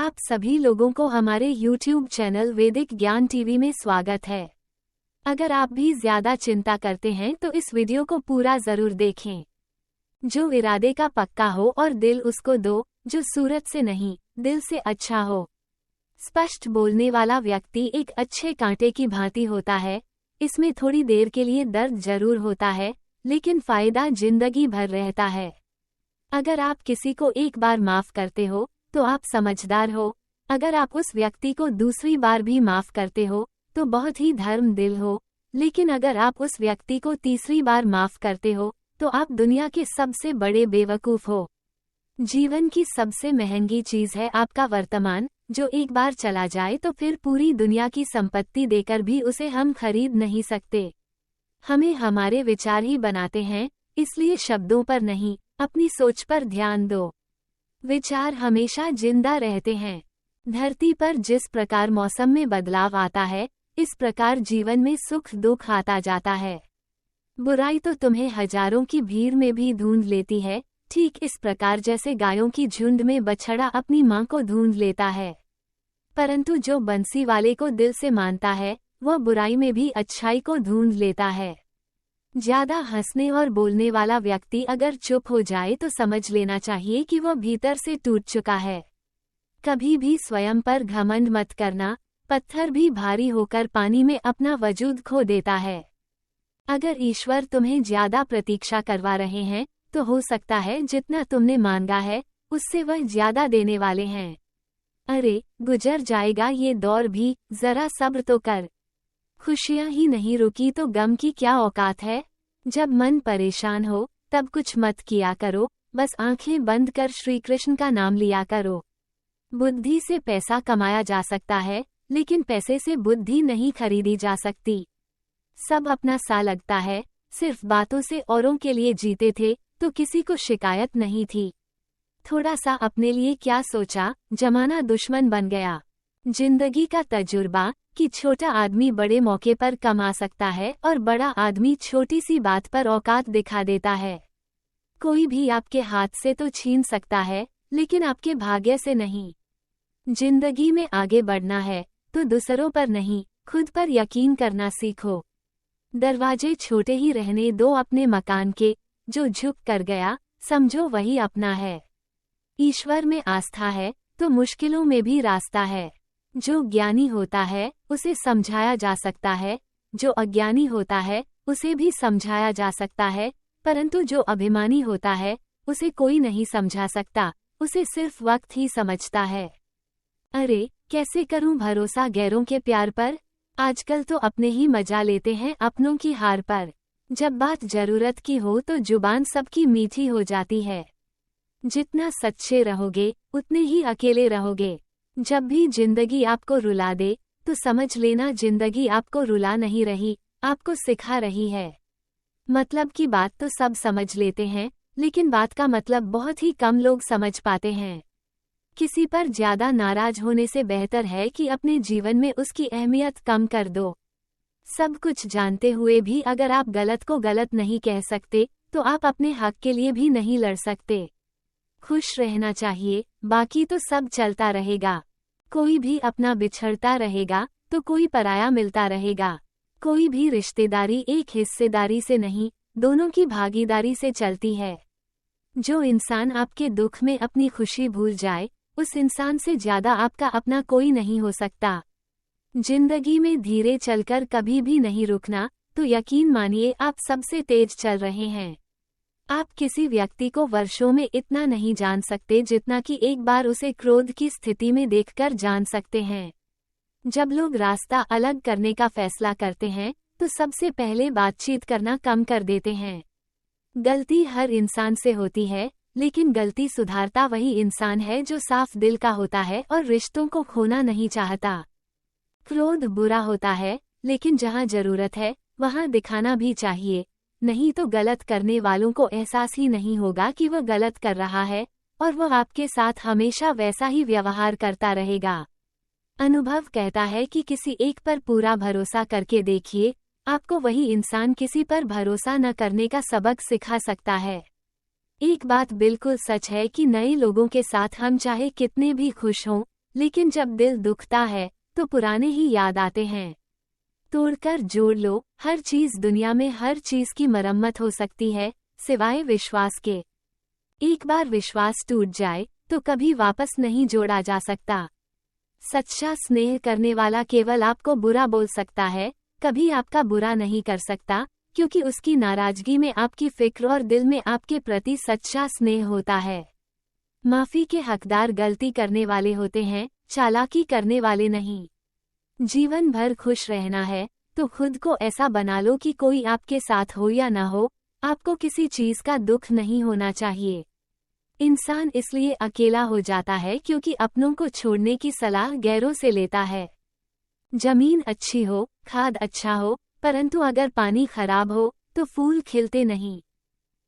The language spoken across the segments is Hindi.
आप सभी लोगों को हमारे YouTube चैनल वैदिक ज्ञान टीवी में स्वागत है। अगर आप भी ज्यादा चिंता करते हैं तो इस वीडियो को पूरा जरूर देखें। जो इरादे का पक्का हो और दिल उसको दो, जो सूरत से नहीं दिल से अच्छा हो। स्पष्ट बोलने वाला व्यक्ति एक अच्छे कांटे की भांति होता है। इसमें थोड़ी देर के लिए दर्द जरूर होता है, लेकिन फायदा जिंदगी भर रहता है। अगर आप किसी को एक बार माफ करते हो तो आप समझदार हो। अगर आप उस व्यक्ति को दूसरी बार भी माफ करते हो तो बहुत ही धर्म दिल हो। लेकिन अगर आप उस व्यक्ति को तीसरी बार माफ करते हो तो आप दुनिया के सबसे बड़े बेवकूफ हो। जीवन की सबसे महंगी चीज है आपका वर्तमान, जो एक बार चला जाए तो फिर पूरी दुनिया की संपत्ति देकर भी उसे हम खरीद नहीं सकते। हमें हमारे विचार ही बनाते हैं, इसलिए शब्दों पर नहीं, अपनी सोच पर ध्यान दो। विचार हमेशा जिंदा रहते हैं। धरती पर जिस प्रकार मौसम में बदलाव आता है, इस प्रकार जीवन में सुख दुख आता जाता है। बुराई तो तुम्हें हजारों की भीड़ में भी ढूंढ लेती है, ठीक इस प्रकार जैसे गायों की झुंड में बछड़ा अपनी मां को ढूंढ लेता है। परंतु जो बंसी वाले को दिल से मानता है, वह बुराई में भी अच्छाई को ढूंढ लेता है। ज्यादा हंसने और बोलने वाला व्यक्ति अगर चुप हो जाए तो समझ लेना चाहिए कि वह भीतर से टूट चुका है। कभी भी स्वयं पर घमंड मत करना, पत्थर भी भारी होकर पानी में अपना वजूद खो देता है। अगर ईश्वर तुम्हें ज्यादा प्रतीक्षा करवा रहे हैं, तो हो सकता है जितना तुमने मांगा है, उससे वह ज्यादा देने वाले हैं। अरे, गुजर जाएगा ये दौर भी, जरा सब्र तो कर। खुशियां ही नहीं रुकी तो गम की क्या औकात है। जब मन परेशान हो तब कुछ मत किया करो, बस आंखें बंद कर श्री कृष्ण का नाम लिया करो। बुद्धि से पैसा कमाया जा सकता है, लेकिन पैसे से बुद्धि नहीं खरीदी जा सकती। सब अपना सा लगता है, सिर्फ बातों से औरों के लिए जीते थे तो किसी को शिकायत नहीं थी। थोड़ा सा अपने लिए क्या सोचा, जमाना दुश्मन बन गया। जिंदगी का तजुर्बा कि छोटा आदमी बड़े मौके पर कमा सकता है और बड़ा आदमी छोटी सी बात पर औकात दिखा देता है। कोई भी आपके हाथ से तो छीन सकता है, लेकिन आपके भाग्य से नहीं। जिंदगी में आगे बढ़ना है तो दूसरों पर नहीं, खुद पर यकीन करना सीखो। दरवाजे छोटे ही रहने दो अपने मकान के, जो झुक कर गया समझो वही अपना है। ईश्वर में आस्था है तो मुश्किलों में भी रास्ता है। जो ज्ञानी होता है उसे समझाया जा सकता है, जो अज्ञानी होता है उसे भी समझाया जा सकता है, परंतु जो अभिमानी होता है उसे कोई नहीं समझा सकता, उसे सिर्फ वक्त ही समझता है। अरे, कैसे करूं भरोसा गैरों के प्यार पर। आजकल तो अपने ही मजा लेते हैं अपनों की हार पर। जब बात जरूरत की हो तो जुबान सबकी मीठी हो जाती है। जितना सच्चे रहोगे उतने ही अकेले रहोगे। जब भी जिंदगी आपको रुला दे तो समझ लेना जिंदगी आपको रुला नहीं रही, आपको सिखा रही है। मतलब की बात तो सब समझ लेते हैं, लेकिन बात का मतलब बहुत ही कम लोग समझ पाते हैं। किसी पर ज्यादा नाराज होने से बेहतर है कि अपने जीवन में उसकी अहमियत कम कर दो। सब कुछ जानते हुए भी अगर आप गलत को गलत नहीं कह सकते तो आप अपने हक के लिए भी नहीं लड़ सकते। खुश रहना चाहिए, बाकी तो सब चलता रहेगा। कोई भी अपना बिछड़ता रहेगा तो कोई पराया मिलता रहेगा। कोई भी रिश्तेदारी एक हिस्सेदारी से नहीं, दोनों की भागीदारी से चलती है। जो इंसान आपके दुख में अपनी खुशी भूल जाए, उस इंसान से ज्यादा आपका अपना कोई नहीं हो सकता। जिंदगी में धीरे चलकर कभी भी नहीं रुकना, तो यकीन मानिए आप सबसे तेज चल रहे हैं। आप किसी व्यक्ति को वर्षों में इतना नहीं जान सकते जितना कि एक बार उसे क्रोध की स्थिति में देखकर जान सकते हैं। जब लोग रास्ता अलग करने का फैसला करते हैं तो सबसे पहले बातचीत करना कम कर देते हैं। गलती हर इंसान से होती है, लेकिन गलती सुधारता वही इंसान है जो साफ दिल का होता है और रिश्तों को खोना नहीं चाहता। क्रोध बुरा होता है, लेकिन जहाँ जरूरत है वहाँ दिखाना भी चाहिए, नहीं तो गलत करने वालों को एहसास ही नहीं होगा कि वह गलत कर रहा है और वह आपके साथ हमेशा वैसा ही व्यवहार करता रहेगा। अनुभव कहता है कि किसी एक पर पूरा भरोसा करके देखिए, आपको वही इंसान किसी पर भरोसा न करने का सबक सिखा सकता है। एक बात बिल्कुल सच है कि नए लोगों के साथ हम चाहे कितने भी खुश हों, लेकिन जब दिल दुखता है तो पुराने ही याद आते हैं। तोड़कर जोड़ लो, हर चीज दुनिया में हर चीज की मरम्मत हो सकती है, सिवाय विश्वास के। एक बार विश्वास टूट जाए तो कभी वापस नहीं जोड़ा जा सकता। सच्चा स्नेह करने वाला केवल आपको बुरा बोल सकता है, कभी आपका बुरा नहीं कर सकता, क्योंकि उसकी नाराजगी में आपकी फिक्र और दिल में आपके प्रति सच्चा स्नेह होता है। माफी के हकदार गलती करने वाले होते हैं, चालाकी करने वाले नहीं। जीवन भर खुश रहना है तो खुद को ऐसा बना लो कि कोई आपके साथ हो या ना हो, आपको किसी चीज का दुख नहीं होना चाहिए। इंसान इसलिए अकेला हो जाता है क्योंकि अपनों को छोड़ने की सलाह गैरों से लेता है। जमीन अच्छी हो, खाद अच्छा हो, परंतु अगर पानी खराब हो तो फूल खिलते नहीं।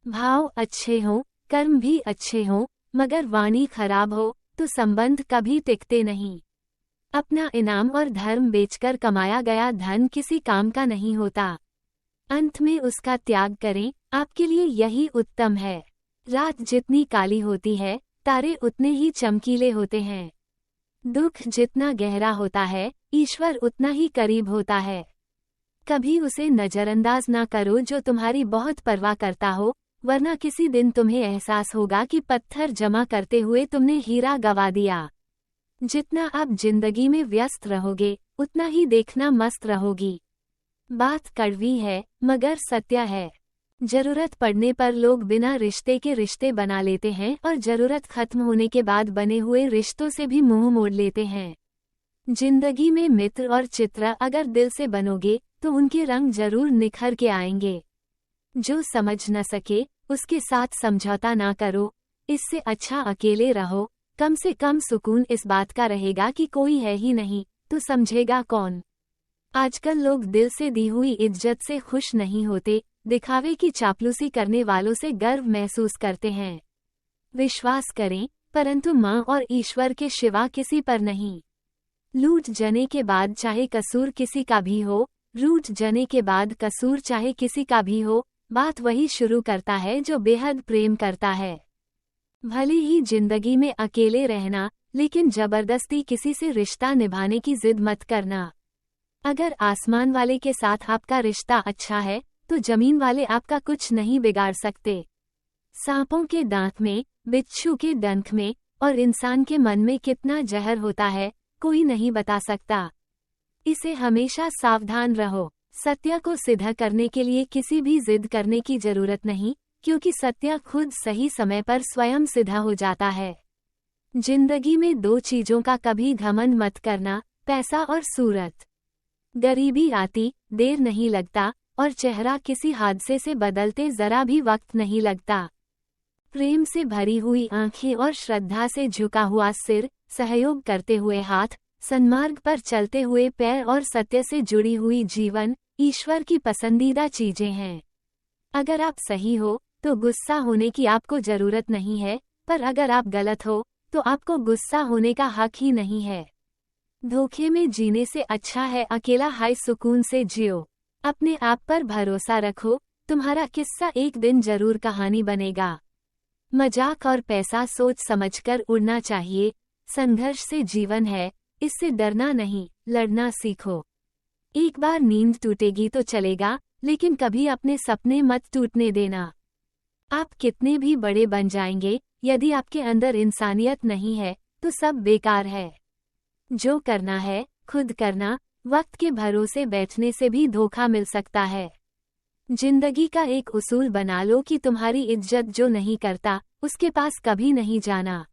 भाव अच्छे हों, कर्म भी अच्छे हों, मगर वाणी खराब हो तो संबंध कभी टिकते नहीं। अपना इनाम और धर्म बेचकर कमाया गया धन किसी काम का नहीं होता। अंत में उसका त्याग करें, आपके लिए यही उत्तम है। रात जितनी काली होती है, तारे उतने ही चमकीले होते हैं। दुख जितना गहरा होता है, ईश्वर उतना ही करीब होता है। कभी उसे नजरअंदाज ना करो जो तुम्हारी बहुत परवाह करता हो, वरना किसी दिन तुम्हें एहसास होगा कि पत्थर जमा करते हुए तुमने हीरा गवा दिया। जितना आप जिंदगी में व्यस्त रहोगे, उतना ही देखना मस्त रहोगी। बात कड़वी है, मगर सत्य है। जरूरत पड़ने पर लोग बिना रिश्ते के रिश्ते बना लेते हैं और जरूरत खत्म होने के बाद बने हुए रिश्तों से भी मुंह मोड़ लेते हैं। जिंदगी में मित्र और चित्र अगर दिल से बनोगे तो उनके रंग जरूर निखर के आएंगे। जो समझ न सके उसके साथ समझौता ना करो, इससे अच्छा अकेले रहो। कम से कम सुकून इस बात का रहेगा कि कोई है ही नहीं, तो समझेगा कौन। आजकल लोग दिल से दी हुई इज्जत से खुश नहीं होते, दिखावे की चापलूसी करने वालों से गर्व महसूस करते हैं। विश्वास करें, परंतु माँ और ईश्वर के सिवा किसी पर नहीं। लूट जने के बाद चाहे कसूर किसी का भी हो, रूठ जने के बाद कसूर चाहे किसी का भी हो, बात वही शुरू करता है जो बेहद प्रेम करता है। भले ही जिंदगी में अकेले रहना, लेकिन जबरदस्ती किसी से रिश्ता निभाने की जिद मत करना। अगर आसमान वाले के साथ आपका रिश्ता अच्छा है तो जमीन वाले आपका कुछ नहीं बिगाड़ सकते। सांपों के दांत में, बिच्छू के डंक में और इंसान के मन में कितना जहर होता है, कोई नहीं बता सकता। इसे हमेशा सावधान रहो। सत्य को सिद्ध करने के लिए किसी भी जिद करने की जरूरत नहीं, क्योंकि सत्य खुद सही समय पर स्वयं सिद्ध हो जाता है। जिंदगी में दो चीजों का कभी घमंड मत करना, पैसा और सूरत। गरीबी आती देर नहीं लगता और चेहरा किसी हादसे से बदलते जरा भी वक्त नहीं लगता। प्रेम से भरी हुई आंखें और श्रद्धा से झुका हुआ सिर, सहयोग करते हुए हाथ, सन्मार्ग पर चलते हुए पैर और सत्य से जुड़ी हुई जीवन, ईश्वर की पसंदीदा चीजें हैं। अगर आप सही हो तो गुस्सा होने की आपको जरूरत नहीं है, पर अगर आप गलत हो तो आपको गुस्सा होने का हक ही नहीं है। धोखे में जीने से अच्छा है अकेला हाय सुकून से जियो। अपने आप पर भरोसा रखो, तुम्हारा किस्सा एक दिन जरूर कहानी बनेगा। मजाक और पैसा सोच समझकर उड़ना चाहिए। संघर्ष से जीवन है, इससे डरना नहीं, लड़ना सीखो। एक बार नींद टूटेगी तो चलेगा, लेकिन कभी अपने सपने मत टूटने देना। आप कितने भी बड़े बन जाएंगे, यदि आपके अंदर इंसानियत नहीं है तो सब बेकार है। जो करना है खुद करना, वक्त के भरोसे बैठने से भी धोखा मिल सकता है। जिंदगी का एक उसूल बना लो कि तुम्हारी इज्जत जो नहीं करता उसके पास कभी नहीं जाना,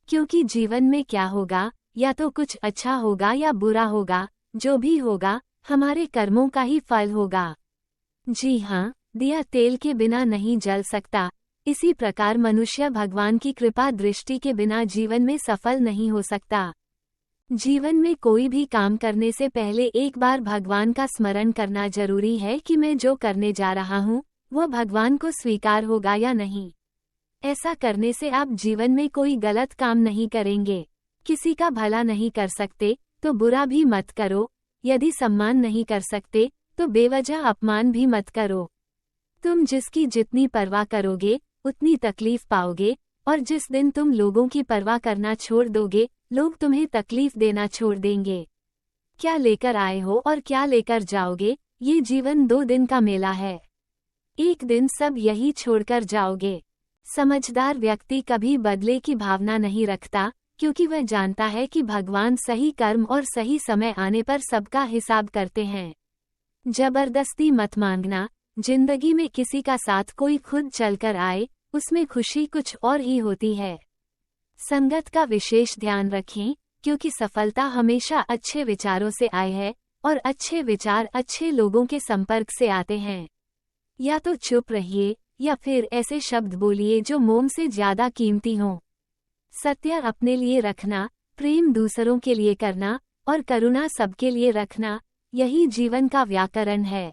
क्योंकि जीवन में क्या होगा, या तो कुछ अच्छा होगा या बुरा होगा, जो भी होगा हमारे कर्मों का ही फल होगा। जी हाँ, दिया तेल के बिना नहीं जल सकता, इसी प्रकार मनुष्य भगवान की कृपा दृष्टि के बिना जीवन में सफल नहीं हो सकता। जीवन में कोई भी काम करने से पहले एक बार भगवान का स्मरण करना जरूरी है कि मैं जो करने जा रहा हूँ वह भगवान को स्वीकार होगा या नहीं। ऐसा करने से आप जीवन में कोई गलत काम नहीं करेंगे। किसी का भला नहीं कर सकते तो बुरा भी मत करो, यदि सम्मान नहीं कर सकते तो बेवजह अपमान भी मत करो। तुम जिसकी जितनी परवाह करोगे उतनी तकलीफ पाओगे, और जिस दिन तुम लोगों की परवाह करना छोड़ दोगे, लोग तुम्हें तकलीफ देना छोड़ देंगे। क्या लेकर आए हो और क्या लेकर जाओगे, ये जीवन 2 दिन का मेला है। एक दिन सब यही छोड़कर जाओगे। समझदार व्यक्ति कभी बदले की भावना नहीं रखता, क्योंकि वह जानता है कि भगवान सही कर्म और सही समय आने पर सबका हिसाब करते हैं। जबरदस्ती मत मांगना। जिंदगी में किसी का साथ कोई खुद चलकर आए, उसमें खुशी कुछ और ही होती है। संगत का विशेष ध्यान रखें, क्योंकि सफलता हमेशा अच्छे विचारों से आए है और अच्छे विचार अच्छे लोगों के संपर्क से आते हैं। या तो चुप रहिए या फिर ऐसे शब्द बोलिए जो मोम से ज्यादा कीमती हों। सत्य अपने लिए रखना, प्रेम दूसरों के लिए करना और करुणा सबके लिए रखना, यही जीवन का व्याकरण है।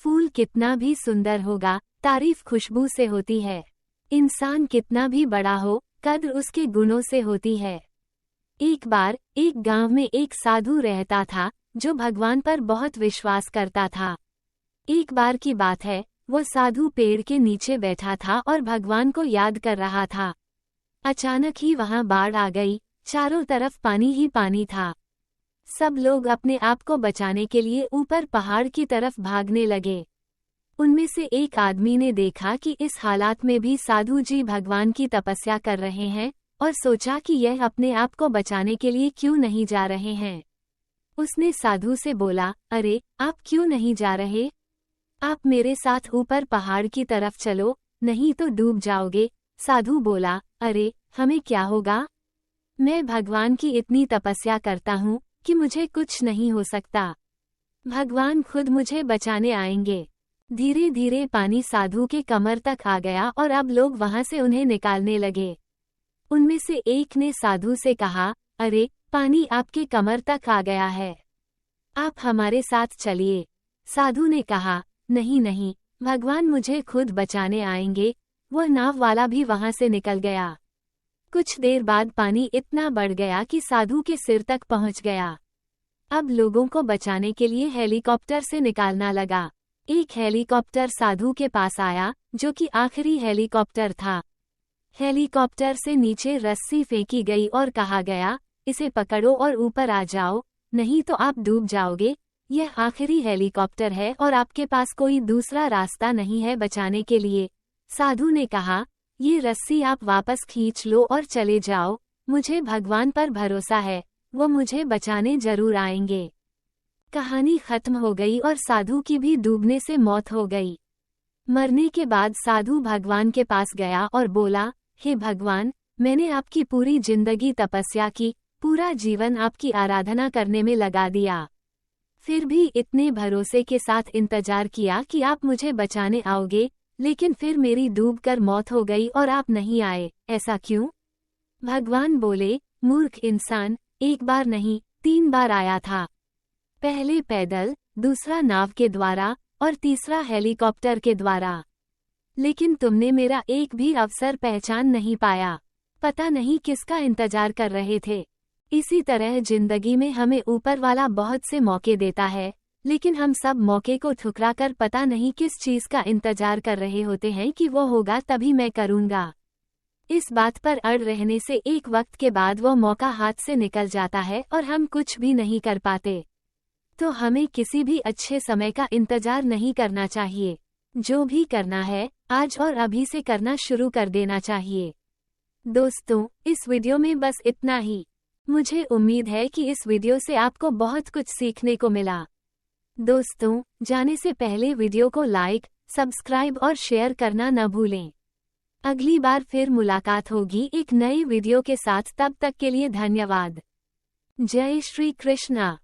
फूल कितना भी सुंदर होगा, तारीफ खुशबू से होती है। इंसान कितना भी बड़ा हो, कद्र उसके गुणों से होती है। एक बार एक गांव में एक साधु रहता था जो भगवान पर बहुत विश्वास करता था। एक बार की बात है, वो साधु पेड़ के नीचे बैठा था और भगवान को याद कर रहा था। अचानक ही वहां बाढ़ आ गई, चारों तरफ पानी ही पानी था। सब लोग अपने आप को बचाने के लिए ऊपर पहाड़ की तरफ भागने लगे। उनमें से एक आदमी ने देखा कि इस हालात में भी साधु जी भगवान की तपस्या कर रहे हैं और सोचा कि यह अपने आप को बचाने के लिए क्यों नहीं जा रहे हैं। उसने साधु से बोला, अरे आप क्यों नहीं जा रहे? आप मेरे साथ ऊपर पहाड़ की तरफ चलो, नहीं तो डूब जाओगे। साधु बोला, अरे हमें क्या होगा? मैं भगवान की इतनी तपस्या करता हूँ कि मुझे कुछ नहीं हो सकता। भगवान खुद मुझे बचाने आएंगे। धीरे धीरे पानी साधु के कमर तक आ गया और अब लोग वहां से उन्हें निकालने लगे। उनमें से एक ने साधु से कहा, अरे पानी आपके कमर तक आ गया है, आप हमारे साथ चलिए। साधु ने कहा, नहीं नहीं, भगवान मुझे खुद बचाने आएंगे। वह नाव वाला भी वहां से निकल गया। कुछ देर बाद पानी इतना बढ़ गया कि साधु के सिर तक पहुंच गया। अब लोगों को बचाने के लिए हेलीकॉप्टर से निकालना लगा। एक हेलीकॉप्टर साधु के पास आया, जो कि आखिरी हेलीकॉप्टर था। हेलीकॉप्टर से नीचे रस्सी फेंकी गई और कहा गया, इसे पकड़ो और ऊपर आ जाओ, नहीं तो आप डूब जाओगे। यह आखिरी हेलीकॉप्टर है और आपके पास कोई दूसरा रास्ता नहीं है बचाने के लिए। साधु ने कहा, ये रस्सी आप वापस खींच लो और चले जाओ। मुझे भगवान पर भरोसा है, वो मुझे बचाने जरूर आएंगे। कहानी खत्म हो गई और साधु की भी डूबने से मौत हो गई। मरने के बाद साधु भगवान के पास गया और बोला, हे भगवान, मैंने आपकी पूरी जिंदगी तपस्या की, पूरा जीवन आपकी आराधना करने में लगा दिया। फिर भी इतने भरोसे के साथ इंतजार किया कि आप मुझे बचाने आओगे, लेकिन फिर मेरी डूबकर मौत हो गई और आप नहीं आए, ऐसा क्यों? भगवान बोले, मूर्ख इंसान, एक बार नहीं 3 बार आया था। पहले पैदल, दूसरा नाव के द्वारा और तीसरा हेलीकॉप्टर के द्वारा। लेकिन तुमने मेरा एक भी अवसर पहचान नहीं पाया। पता नहीं किसका इंतजार कर रहे थे। इसी तरह जिंदगी में हमें ऊपर वाला बहुत से मौके देता है, लेकिन हम सब मौके को ठुकराकर पता नहीं किस चीज का इंतजार कर रहे होते हैं कि वो होगा तभी मैं करूँगा। इस बात पर अड़ रहने से एक वक्त के बाद वो मौका हाथ से निकल जाता है और हम कुछ भी नहीं कर पाते। तो हमें किसी भी अच्छे समय का इंतजार नहीं करना चाहिए। जो भी करना है, आज और अभी से करना शुरू कर देना चाहिए। दोस्तों, इस वीडियो में बस इतना ही। मुझे उम्मीद है कि इस वीडियो से आपको बहुत कुछ सीखने को मिला। दोस्तों, जाने से पहले वीडियो को लाइक, सब्सक्राइब और शेयर करना न भूलें। अगली बार फिर मुलाकात होगी एक नए वीडियो के साथ। तब तक के लिए धन्यवाद। जय श्री कृष्णा।